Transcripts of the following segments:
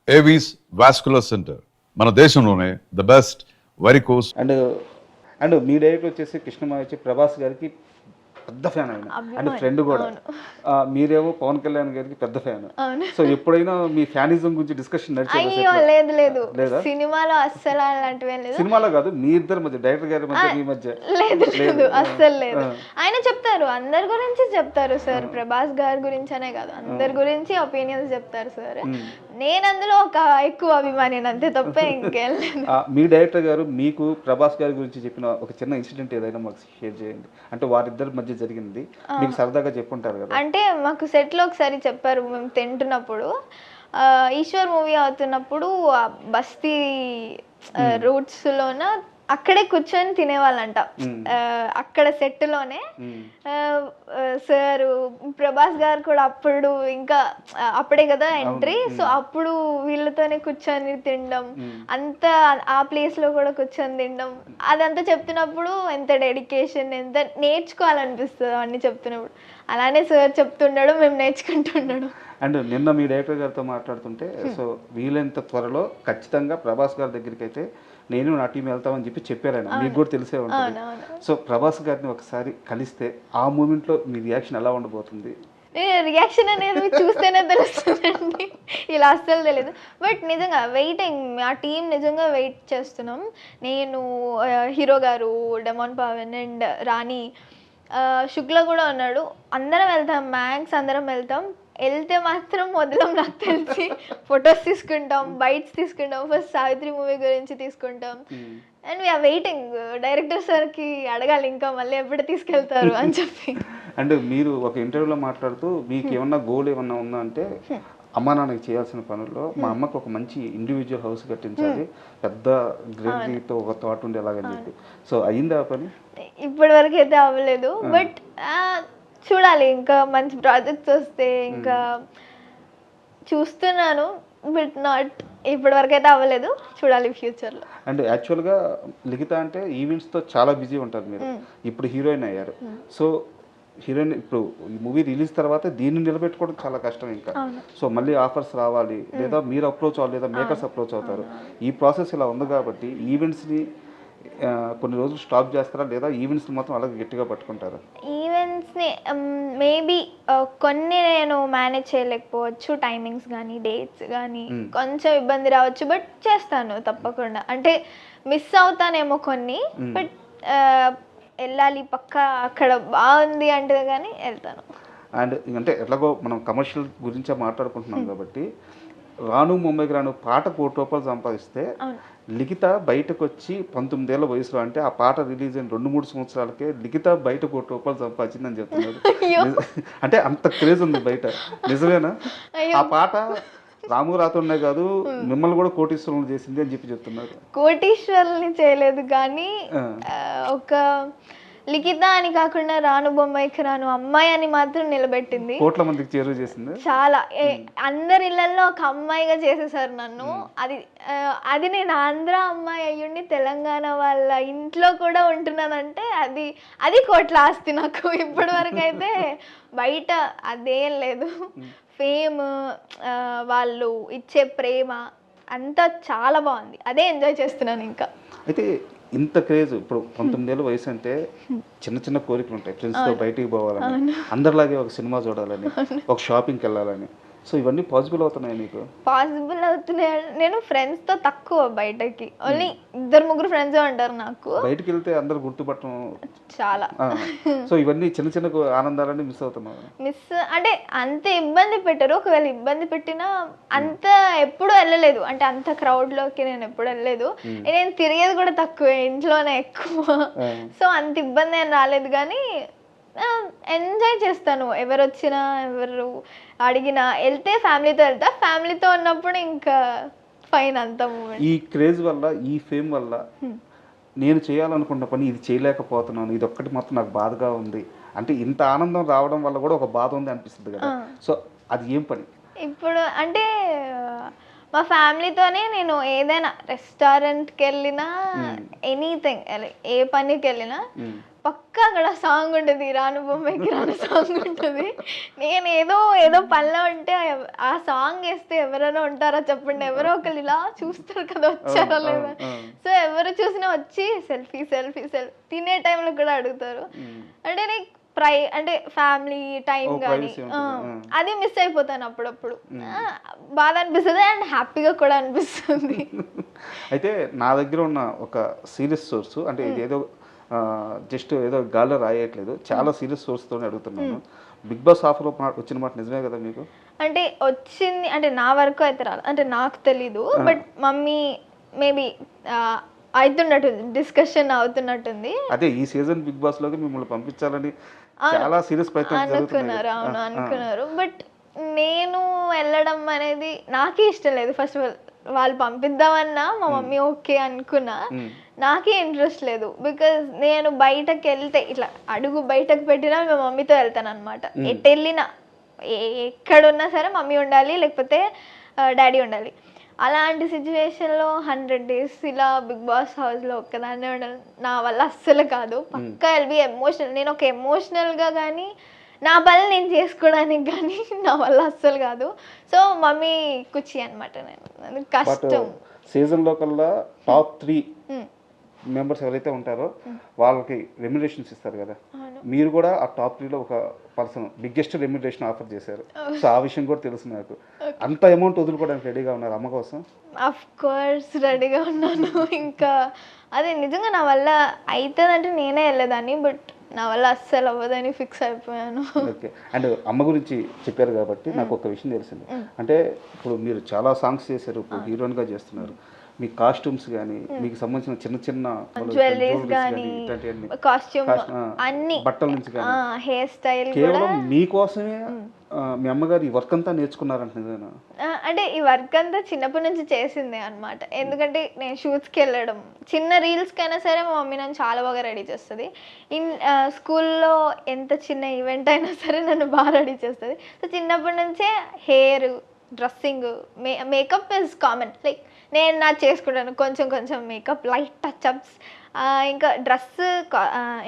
Avis vascular centre మన దేశంలోనే the best varicose. And me director వచ్చేసి కృష్ణమాయ వచ్చి ప్రభాస్ గారికి పెద్ద ఫ్యాన్ ఆయన అండ్ ఫ్రెండ్ కూడా. మీరేమో పవన్ కళ్యాణ్ గారికి పెద్ద ఫ్యాన్. సో ఎప్పుడైనా మీ ఫ్యానిజం గురించి డిస్కషన్ అయ్యో లేదు లేదు సినిమాలో అస్సలు అలాంటివి లేదు. సినిమాలో కాదు, మీ ఇద్దరి మధ్య, డైరెక్టర్ గారి మధ్య, మీ మధ్య లేదు లేదు అస్సలు లేదు. ఆయన చెప్తారు, అందరి గురించి చెప్తారు సార్. ప్రభాస్ గారి గురించి అనే కాదు, అందరి గురించి ఒపీనియన్స్ చెప్తారు సార్. నేను అందులో ఒక ఎక్కువ అభిమాని అంతే తప్ప ఇంకేం లేదు. మీ డైరెక్టర్ గారు మీకు ప్రభాస్ గారి గురించి చెప్పిన ఒక చిన్న ఇన్సిడెంట్ ఏదైనా మాకు షేర్ చేయండి. అంటే వారిద్దరి మధ్య జరిగింది మీకు సరదాగా చెప్పుంటారు కదా. అంటే మాకు సెట్ లో ఒకసారి చెప్పారు, మేము తింటున్నప్పుడు ఈశ్వర్ మూవీ అవుతున్నప్పుడు బస్తీ రూట్స్ లోన అక్కడే కూర్చొని తినేవాళ్ళంట. అక్కడ సెట్ లోనే సార్ ప్రభాస్ గారు కూడా అప్పుడు ఇంకా అప్పుడే కదా ఎంట్రీ, సో అప్పుడు వీళ్ళతోనే కూర్చొని తినడం, అంతా ఆ ప్లేస్ లో కూడా కూర్చొని తినడం, అదంతా చెప్తున్నప్పుడు ఎంత డెడికేషన్, ఎంత నేర్చుకోవాలనిపిస్తుంది అవన్నీ చెప్తున్నప్పుడు. అలానే సార్ చెప్తుండడం, మేము నేర్చుకుంటుండడం. అండ్ నిన్న మీ డైరెక్టర్ గారితో మాట్లాడుతుంటే, సో వీలైనంత త్వరలో ఖచ్చితంగా ప్రభాస్ గారి దగ్గరికి అయితే నేను నా టీం వెళ్తామని చెప్పారు ఆయన. మీకు కూడా తెలిసే ఉంటుంది. సో ప్రభాస్ గారిని ఒకసారి కలిస్తే ఆ మూమెంట్లో మీ రియాక్షన్ ఎలా ఉండబోతుంది? రియాక్షన్ అనేది చూస్తేనే తెలుస్తుందండి, ఇలా అస్సలు తెలియదు. బట్ నిజంగా వెయిటింగ్, ఆ టీం నిజంగా వెయిట్ చేస్తున్నాం. నేను, హీరో గారు, డెమాన్ పవన్ అండ్ రాణి, శుక్ల కూడా ఉన్నాడు. అందరం వెళ్తాం, మ్యాక్స్ అందరం వెళ్తాం. వెళ్తే మాత్రం మొదలం నాకు తెలిసి ఫొటోస్ తీసుకుంటాం, బైట్స్ తీసుకుంటాం, ఫస్ట్ సావిత్రి మూవీ గురించి తీసుకుంటాం. అండ్ వీఆర్ వెయిటింగ్, డైరెక్టర్ సార్కి అడగాలి ఇంకా మళ్ళీ ఎప్పుడు తీసుకెళ్తారు అని చెప్పి. అండ్ మీరు ఒక ఇంటర్వ్యూలో మాట్లాడుతూ మీకు ఏమన్నా గోల్ ఏమన్నా ఉందా అంటే, అమ్మ నాన్నకి చేయాల్సిన పనుల్లో మా అమ్మకు ఒక మంచి ఇండివిజువల్ హౌస్ కట్టించాలి, పెద్ద గ్రీనరీతో ఒక తోట ఉండేలాగని చెప్పి. సో అయిందా ఆ పని? ఇప్పటి వరకు అయితే అవ్వలేదు, బట్ చూడాలి, ఇంకా మంచి ప్రాజెక్ట్స్ వస్తే ఇంకా చూస్తున్నాను. బట్ నాట్ ఇప్పటి వరకు అయితే అవ్వలేదు, చూడాలి ఫ్యూచర్లో. అండ్ యాక్చువల్గా లిఖిత అంటే ఈవెంట్స్తో చాలా బిజీ ఉంటారు మీరు. ఇప్పుడు హీరోయిన్ అయ్యారు. సో హీరోయిన్ ఇప్పుడు ఈ మూవీ రిలీజ్ తర్వాత దీన్ని నిలబెట్టుకోవడం చాలా కష్టం ఇంకా. సో మళ్ళీ ఆఫర్స్ రావాలి, లేదా మీరు అప్రోచ్ అవ్వాలి, లేదా మేకర్స్ అప్రోచ్ అవుతారు. ఈ ప్రాసెస్ ఇలా ఉంది కాబట్టి ఈవెంట్స్ని కొన్ని రోజులు స్టాప్ చేస్తారా, లేదా ఈవెంట్స్ని మాత్రం అలాగే గట్టిగా పట్టుకుంటారా? ఈవెంట్స్ని మేబీ కొన్ని నేను మేనేజ్ చేయలేకపోవచ్చు, టైమింగ్స్ కానీ డేట్స్ కానీ కొంచెం ఇబ్బంది రావచ్చు, బట్ చేస్తాను తప్పకుండా. అంటే మిస్ అవుతానేమో కొన్ని, బట్ వెళ్ళాలి పక్క, అక్కడ బాగుంది అంటే కానీ వెళ్తాను. అండ్ అంటే ఎట్లాగో మనం కమర్షియల్ గురించే మాట్లాడుకుంటున్నాం కాబట్టి, రాను ముంబైకి రాను పాట ₹1 సంపాదిస్తే లిఖిత బయటకు వచ్చి 19 ఏళ్ల వయసులో, అంటే ఆ పాట రిలీజ్ అయిన 2-3 సంవత్సరాలకే లిఖిత బయట ₹1 సంపాదించిందని చెప్తున్నారు. అంటే అంత క్రేజ్ ఉంది బయట, నిజమేనా? ఆ పాట రాము రాతోనే కాదు, మిమ్మల్ని కూడా కోటీశ్వరులు చేసింది అని చెప్తున్నారు. కోటీశ్వరుల్ని చేయలేదు కానీ ఒక లిఖిత అని కాకుండా రాను బొమ్మాయికి రాను అమ్మాయి అని మాత్రం నిలబెట్టింది. కోట్ల మందికి చేరువ చేసింది. చాలా, అందరి ఇళ్లలో ఒక అమ్మాయిగా చేసేసారు నన్ను. అది నేను ఆంధ్ర అమ్మాయి అయ్యుండి తెలంగాణ వాళ్ళ ఇంట్లో కూడా ఉంటున్నానంటే అది కోట్ల ఆస్తి నాకు. ఇప్పటి వరకు అయితే బయట అదేం లేదు. ఫేమ్, వాళ్ళు ఇచ్చే ప్రేమ అంతా చాలా బాగుంది, అదే ఎంజాయ్ చేస్తున్నాను ఇంకా. అయితే ఇంత క్రేజ్, ఇప్పుడు 19 ఏళ్ళ వయసు అంటే చిన్న చిన్న కోరికలు ఉంటాయి, ఫ్రెండ్స్తో బయటికి పోవాలని, అందరిలాగే ఒక సినిమా చూడాలని, ఒక షాపింగ్కి వెళ్ళాలని. సో ఇవన్నీ పాసిబుల్ అవుతున్నాయి మీకు? పాసిబుల్ అవుతున్నాయి. నేను ఫ్రెండ్స్తో తక్కువ బయటకి, ఓన్లీ 2-3 ఫ్రెండ్స్ ఉంటారు నాకు. బయటకు వెళ్తే అందరు గుర్తుపట్టడం చాలా. సో ఇవన్నీ చిన్న చిన్న ఆనందాలన్నీ మిస్ అవుతున్నాను. అంటే అంత ఇబ్బంది పెట్టరు, ఒకవేళ ఇబ్బంది పెట్టినా అంత ఎప్పుడు వెళ్ళలేదు. అంటే అంత క్రౌడ్లోకి నేను ఎప్పుడు వెళ్ళలేదు. నేను తిరిగేది కూడా తక్కువే, ఇంట్లోనే ఎక్కువ. సో అంత ఇబ్బంది ఏం రాలేదు, కానీ ఎంజాయ్ చేస్తాను. ఎవరు వచ్చినా, ఎవరు అడిగినా, వెళ్తే ఫ్యామిలీతో వెళ్తా. ఫ్యామిలీతో ఉన్నప్పుడు ఇంకా ఫైన్ అంత మూమెంట్. ఈ క్రేజ్ వల్ల, ఈ ఫేమ్ వల్ల నేను చేయాలనుకున్న పని ఇది చేయలేకపోతున్నాను, ఇది ఒక్కటి మాత్రం నాకు బాధగా ఉంది అంటే, ఇంత ఆనందం రావడం వల్ల కూడా ఒక బాధ ఉంది అనిపిస్తుంది కదా. సో అది ఏం పని? ఇప్పుడు అంటే మా ఫ్యామిలీతోనే నేను ఏదైనా రెస్టారెంట్కి వెళ్ళినా, ఎనీథింగ్, ఏ పనికి వెళ్ళినా పక్కా అక్కడ సాంగ్ ఉంటుంది, రాను బొమ్మాయికి రాను సాంగ్ ఉంటుంది. నేను ఏదో పనిలో ఉంటే ఆ సాంగ్ వేస్తే ఎవరైనా ఉంటారా చెప్పండి, ఎవరో ఒకరు ఇలా చూస్తారు కదా వచ్చారా లేదా. సో ఎవరు చూసినా వచ్చి సెల్ఫీ సెల్ఫీ సెల్ఫీ, తినే టైంలో కూడా అడుగుతారు. అంటే నీకు అంటే ఫ్యామిలీ టైం కానీ అది మిస్ అయిపోతాను అప్పుడప్పుడు. బాధ అనిపిస్తుంది అండ్ హ్యాపీగా కూడా అనిపిస్తుంది. అయితే నా దగ్గర ఉన్న ఒక సీరియస్ సోర్స్, అంటే ఇది ఏదో జస్ట్ ఏదో గాల్లో రాయట్లేదు, చాలా సీరియస్ సోర్స్తోనే అడుగుతున్నాను. బిగ్ బాస్ ఆఫర్ వచ్చిన మాట నిజమే కదా మీకు? అంటే వచ్చింది అంటే నా వరకు అయితే రాలేదు, అంటే నాకు తెలీదు. బట్ మమ్మీ మేబీ అవుతున్నట్టుంది, డిస్కషన్ అవుతున్నట్టుంది. అదే ఈ సీజన్ బిగ్ బాస్ లోకి మిమ్మల్ని పంపించాలని చాలా సీరియస్ ప్రయత్నం అనుకున్నారు. అవును అనుకున్నారు. బట్ నేను వెళ్ళడం అనేది నాకే ఇష్టం లేదు. ఫస్ట్ ఆఫ్ ఆల్ వాళ్ళు పంపిద్దామన్నా మా మమ్మీ ఓకే అనుకున్నా, నాకే ఇంట్రెస్ట్ లేదు. బికాజ్ నేను బయటకు వెళ్తే ఇట్లా అడుగు బయటకు పెట్టినా మా మమ్మీతో వెళ్తాను అనమాట. ఎటు వెళ్ళినా ఎక్కడున్నా సరే మమ్మీ ఉండాలి, లేకపోతే డాడీ ఉండాలి. అలాంటి సిచ్యువేషన్లో 100 days ఇలా బిగ్ బాస్ హౌస్లో ఒక్కదాన్నే ఉండాలి నా వల్ల అస్సలు కాదు. పక్కా ఎల్బి ఎమోషనల్, నేను ఒక ఎమోషనల్గా కానీ నా పని నేను చేసుకోవడానికి కానీ నా వల్ల అస్సలు కాదు. సో మమ్మీ కుచ్చి అనమాట, నేను కష్టం. సీజన్లో కల్లా టాప్ 3 మెంబర్స్ ఎవరైతే ఉంటారో వాళ్ళకి రెమ్యునరేషన్స్ ఇస్తారు కదా, మీరు కూడా ఆ టాప్ 3లో ఒక పర్సన్ బిగ్గెస్ట్ రెమ్యునరేషన్ ఆఫర్ చేశారు. సో ఆ విషయం కూడా తెలుసు నాకు. అంత అమౌంట్ వదులుకోవడానికి రెడీగా ఉన్నారు అమ్మ కోసం? అఫ్ కోర్స్ రెడీగా ఉన్నాను. ఇంకా అదే నిజంగా నా వల్ల అవుతుందంటే నేనే వెళ్ళేదాన్ని, బట్ నా వల్ల అస్సలు అవ్వదని ఫిక్స్ అయిపోయాను. ఓకే. అండ్ అమ్మ గురించి చెప్పారు కాబట్టి నాకు ఒక విషయం తెలిసింది. అంటే ఇప్పుడు మీరు చాలా సాంగ్స్ చేశారు, ఇప్పుడు హీరోయిన్గా చేస్తున్నారు. మీ కాస్ట్యూమ్స్ కానీ, మీకు సంబంధించిన చిన్న చిన్న జ్యువెలరీస్ కానీ, కాస్ట్యూమ్ అన్ని, బట్టల నుంచి కానీ, హెయిర్ స్టైల్ కేవలం మీకోసమే మీ అమ్మగారు ఈ వర్క్ అంతా నేర్చుకున్నారంట నిజమేనా? అంటే ఈ వర్క్ అంతా చిన్నప్పటి నుంచి చేసిందే అనమాట. ఎందుకంటే నేను షూట్స్కి వెళ్ళడం, చిన్న రీల్స్కైనా సరే మా మమ్మీ నన్ను చాలా బాగా రెడీ చేస్తుంది. స్కూల్లో ఎంత చిన్న ఈవెంట్ అయినా సరే నన్ను బాగా రెడీ చేస్తుంది. సో చిన్నప్పటి నుంచే hair, dressing, makeup is common. Like నేను నా చేసుకుంటాను కొంచెం కొంచెం మేకప్, లైట్ టచ్అప్స్, ఇంకా డ్రెస్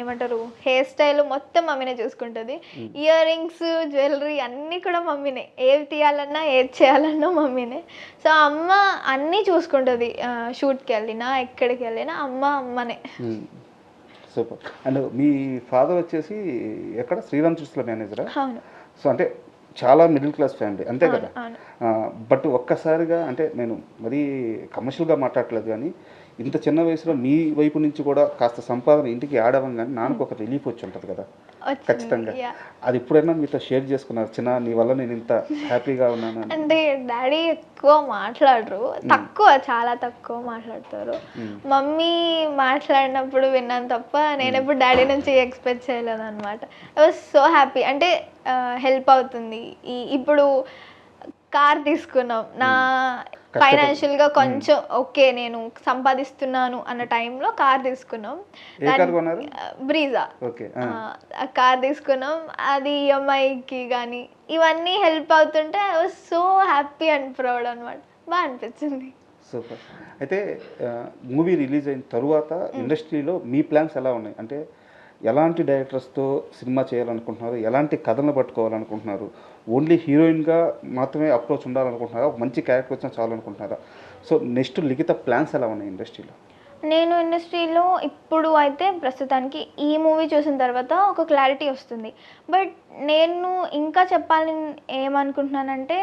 ఏమంటారు హెయిర్ స్టైల్ మొత్తం మమ్మీనే చూసుకుంటుంది. ఇయర్ రింగ్స్, జ్యువెలరీ అన్నీ కూడా మమ్మీనే. ఏది తీయాలన్నా ఏది చేయాలన్నా మమ్మీనే. సో అమ్మ అన్నీ చూసుకుంటుంది. షూట్కి వెళ్ళినా ఎక్కడికి వెళ్ళినా అమ్మనే. సూపర్. అండ్ మీ ఫాదర్ వచ్చేసి ఎక్కడ శ్రీరామ్ చిట్స్లో మేనేజరా? అవును. సో అంటే చాలా మిడిల్ క్లాస్ ఫ్యామిలీ అంతే కదా. బట్ ఒక్కసారిగా అంటే నేను మరీ కమర్షియల్గా మాట్లాడలేదు కానీ ఇంత చిన్న వయసులో మీ వైపు నుంచి కూడా కాస్త సంపాదన ఇంటికి ఆడవంగానే నాన్నకు ఒక రిలీఫ్ వచ్చి ఉంటుంది కదా ఖచ్చితంగా. అది ఎప్పుడైనా మీతో షేర్ చేసుకున్నారు, చిన్న నీ వల్ల నేను ఇంత హ్యాపీగా ఉన్నాను? అంటే డాడీ ఎక్కువ మాట్లాడరు, తక్కువ, చాలా తక్కువ మాట్లాడతారు. మమ్మీ మాట్లాడినప్పుడు విన్నాను తప్ప నేను ఎప్పుడు డాడీ నుంచి ఎక్స్పెక్ట్ చేయలేదు అనమాట. I was so happy. అంటే హెల్ప్ అవుతుంది. ఇప్పుడు కార్ తీసుకున్నాం, నా ఫైనాన్షియల్గా కొంచెం ఓకే నేను సంపాదిస్తున్నాను అన్న టైంలో కార్ తీసుకున్నాం, బ్రీజా కార్ తీసుకున్నాం. అది ఈఎంఐకి కానీ ఇవన్నీ హెల్ప్ అవుతుంటే I was so happy and proud అనమాట. బాగా అనిపించింది. సూపర్. అయితే మూవీ రిలీజ్ అయిన తరువాత ఇండస్ట్రీలో మీ ప్లాన్స్ ఎలా ఉన్నాయి? అంటే ఎలాంటి డైరెక్టర్స్తో సినిమా చేయాలనుకుంటున్నారు, ఎలాంటి కథలను పట్టుకోవాలనుకుంటున్నారు? ఓన్లీ హీరోయిన్గా మాత్రమే అప్రోచ్ ఉండాలనుకుంటున్నారా, మంచి క్యారెక్టర్ వచ్చినా చాలనుకుంటున్నారా? సో నెక్స్ట్ లిఖిత ప్లాన్స్ ఎలా ఉన్నాయి ఇండస్ట్రీలో? నేను ఇండస్ట్రీలో ఇప్పుడు అయితే ప్రస్తుతానికి ఈ మూవీ చూసిన తర్వాత ఒక క్లారిటీ వస్తుంది. బట్ నేను ఇంకా చెప్పాలని ఏమనుకుంటున్నానంటే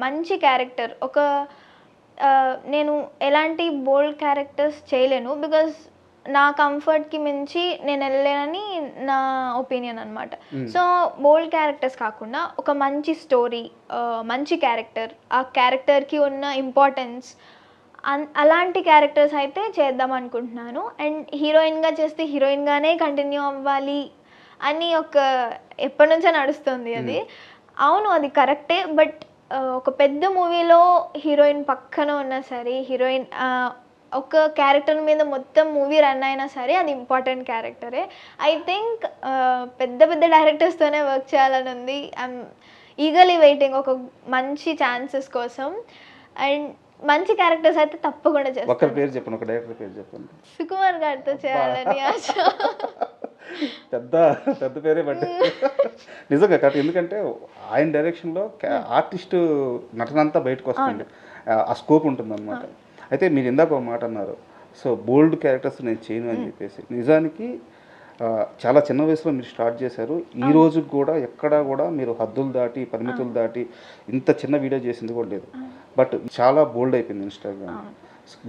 మంచి క్యారెక్టర్, ఒక నేను ఎలాంటి బోల్డ్ క్యారెక్టర్స్ చేయలేను. బికాజ్ నా కంఫర్ట్కి మించి నేను వెళ్ళలేనని నా ఒపీనియన్ అనమాట. సో బోల్డ్ క్యారెక్టర్స్ కాకుండా ఒక మంచి స్టోరీ, మంచి క్యారెక్టర్, ఆ క్యారెక్టర్కి ఉన్న ఇంపార్టెన్స్, అలాంటి క్యారెక్టర్స్ అయితే చేద్దాం అనుకుంటున్నాను. అండ్ హీరోయిన్గా చేస్తే హీరోయిన్గానే కంటిన్యూ అవ్వాలి అని ఒక ఎప్పటి నుంచో నడుస్తుంది అది. అవును అది కరెక్టే. బట్ ఒక పెద్ద మూవీలో హీరోయిన్ పక్కన ఉన్నా సరే, హీరోయిన్ ఒక క్యారెక్టర్ మీద మొత్తం మూవీ రన్ అయినా సరే అది ఇంపార్టెంట్ క్యారెక్టరే. ఐ థింక్ పెద్ద పెద్ద డైరెక్టర్స్తోనే వర్క్ చేయాలని ఉంది. ఐఎమ్ ఈగర్లీ వెయిటింగ్ ఒక మంచి ఛాన్సెస్ కోసం. అండ్ మంచి క్యారెక్టర్స్ అయితే తప్పకుండా చేస్తాను. ఒక పేరు చెప్పండి, ఒక డైరెక్టర్ పేరు చెప్పండి. సుకుమార్ గారితో చేయాలని ఆశ. పెద్ద పెద్ద పేరే పట్టారు నిజంగా కరెక్ట్. ఎందుకంటే ఆయన డైరెక్షన్లో ఆర్టిస్ట్ నటన అంతా బయటకు వస్తుంది, ఆ స్కోప్ ఉంటుంది అనమాట. అయితే మీరు ఇందాక ఒక మాట అన్నారు, సో బోల్డ్ క్యారెక్టర్స్ నేను చేయను అని చెప్పేసి. నిజానికి చాలా చిన్న వయసులో మీరు స్టార్ట్ చేశారు. ఈ రోజు కూడా ఎక్కడా కూడా మీరు హద్దులు దాటి పరిమితులు దాటి ఇంత చిన్న వీడియో చేసింది కూడా లేదు. బట్ చాలా బోల్డ్ అయిపోయింది Instagram.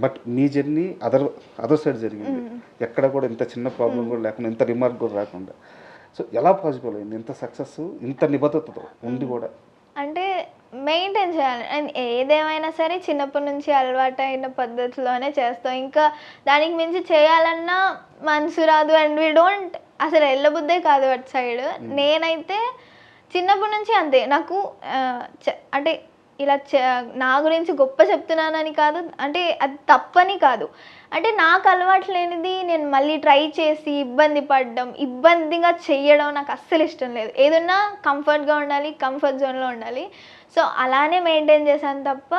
But me journey other side జరిగింది, ఎక్కడ కూడా ఇంత చిన్న ప్రాబ్లం కూడా లేకుండా, ఇంత రిమార్క్ కూడా రాకుండా. సో ఎలా పాసిబుల్ అయింది ఇంత సక్సెస్, ఇంత నిబద్ధతతో ఉండి కూడా? అంటే మెయింటైన్ చేయాలి. అండ్ ఏదేమైనా సరే చిన్నప్పటి నుంచి అలవాటైన పద్ధతిలోనే చేస్తాం. ఇంకా దానికి మించి చేయాలన్నా మనసు రాదు. అండ్ వీ డోంట్ అసలు వెళ్ళబుద్దే కాదు అటు సైడ్. నేనైతే చిన్నప్పటి నుంచి అంతే. నాకు అంటే ఇలా నా గురించి గొప్ప చెప్తున్నానని కాదు, అంటే అది తప్పని కాదు. అంటే నాకు అలవాటు లేనిది నేను మళ్ళీ ట్రై చేసి ఇబ్బంది పడడం, ఇబ్బందిగా చెయ్యడం నాకు అస్సలు ఇష్టం లేదు. ఏదన్నా కంఫర్ట్గా ఉండాలి, కంఫర్ట్ జోన్లో ఉండాలి. సో అలానే మెయింటైన్ చేశాను తప్ప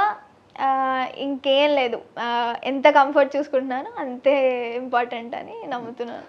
ఇంకేం లేదు. ఎంత కంఫర్ట్ చూసుకుంటున్నానో అంతే ఇంపార్టెంట్ అని నమ్ముతున్నాను.